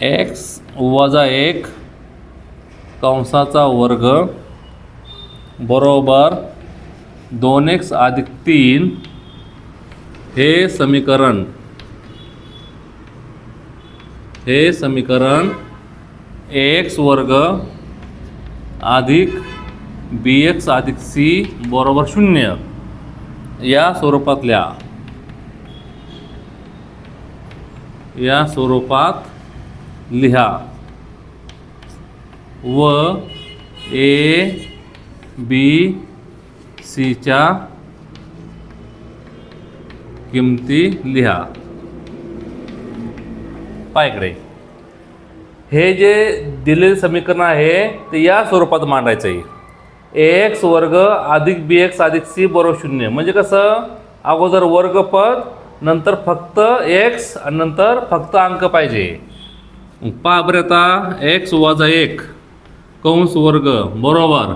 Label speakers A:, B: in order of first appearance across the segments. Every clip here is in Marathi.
A: एक्स वजा 1 कंसाचा वर्ग बरोबर 2x अधिक 3 हे समीकरण ax वर्ग अधिक bx अधिक c बरोबर 0 या स्वरूपात लिहा व a b c च्या किमती लिहा. पायकडे हे जे दिलेले समीकरण आहे ते या स्वरूपात मांडायचं आहे. ax वर्ग अधिक bx अधिक c बरोबर 0. म्हणजे कसं, अगोदर वर्गपद, नंतर फक्त x आणि नंतर फक्त अंक पाहिजे. पहा बरं आता, x वजा 1 कंस वर्ग बरोबर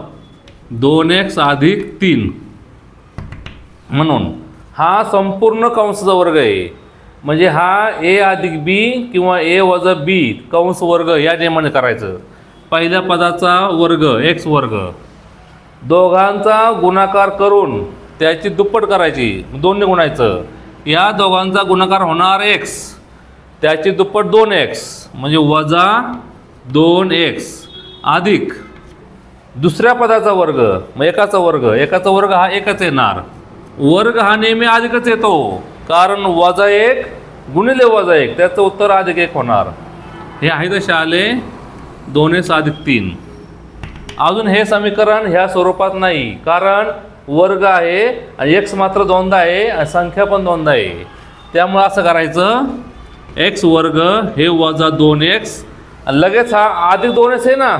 A: 2x अधिक 3 म्हणून हा संपूर्ण कंसाचा वर्ग आहे. म्हणजे हा a अधिक b किंवा a वजा b कंस वर्ग या नियमाने करायचं. पहिल्या पदाचा वर्ग x वर्ग, दोघांचा गुणाकार करून त्याची दुप्पट करायची, 2 ने गुणायचं. या दोघांचा गुणाकार होणार x, त्याची दुप्पट 2x म्हणजे वजा 2x अधिक दुसऱ्या पदाचा वर्ग, मग एकाचा वर्ग हा एकच येणार. वर्ग हा नेहमी अधिकच येतो, कारण वजा 1 गुणिले वजा 1 त्याचं उत्तर अधिक 1 होणार. हे आहे तसे आले 2x अधिक 3. अजून हे समीकरण ह्या स्वरूपात नाही, कारण वर्ग आहे आणि x मात्र दोनदा आहे आणि संख्या पण दोनदा आहे. त्यामुळे असं करायचं, x वर्ग हे वजा 2x आणि लगेच हा अधिक 2x आहे ना,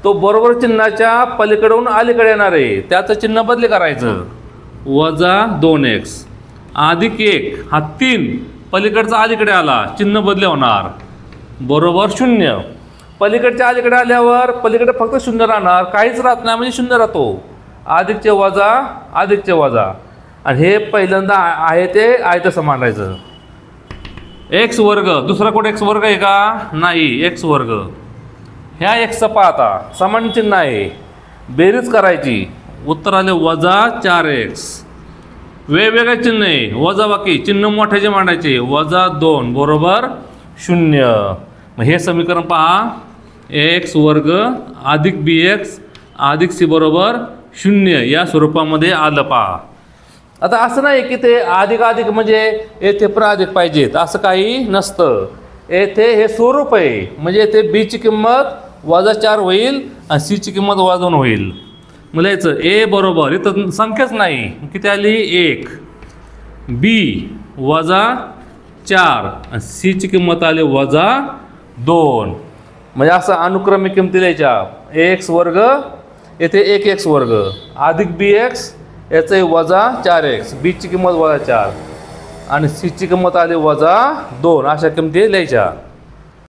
A: तो बरोबर चिन्हाच्या पलीकडून अलीकडे येणार आहे, त्याचं चिन्ह बदली करायचं. वजा 2x अधिक 1 हा 3 पलीकडचा अलीकडे आला, चिन्ह बदले होणार, बरोबर 0. पलीकडच्या अलीकडे आल्यावर पलीकडे फक्त 0 राहणार, काहीच राहत नाही म्हणजे 0 राहतो. अधिकचे वजा आणि हे पहिल्यांदा आहे ते आहे तसं मांडायचं. एक्स वर्ग, दुसरा कोण एक्स वर्ग आहे का? नाही, एक्स वर्ग. ह्या एक्सचा पाहता समान चिन्ह आहे, बेरीज करायची, उत्तर आले वजा 4x. वेगवेगळे चिन्ह आहे, वजा बाकी चिन्ह मोठ्याचे मांडायचे, वजा 2 बरोबर 0. मग हे समीकरण पहा, एक्स वर्ग अधिक bx अधिक c बरोबर 0 या स्वरूपामध्ये आलं. पहा आता असं नाही की ते अधिक म्हणजे येथे पण अधिक पाहिजेत, असं काही नसतं. येथे हे स्वरूप आहे, म्हणजे येथे b ची किंमत वजा 4 होईल आणि c ची किंमत वजा 2 होईल. मला याचं a बरोबर, इथं संख्याच नाही, किती आली 1, b वजा 4 आणि c ची किंमत आली वजा 2. म्हणजे असं अनुक्रमिक किमती लिहायच्या. x वर्ग येथे 1x वर्ग अधिक bx याचं वजा 4x, b ची किंमत वजा 4 आणि c ची किंमत आली वजा 2, अशा किमती लिहायच्या.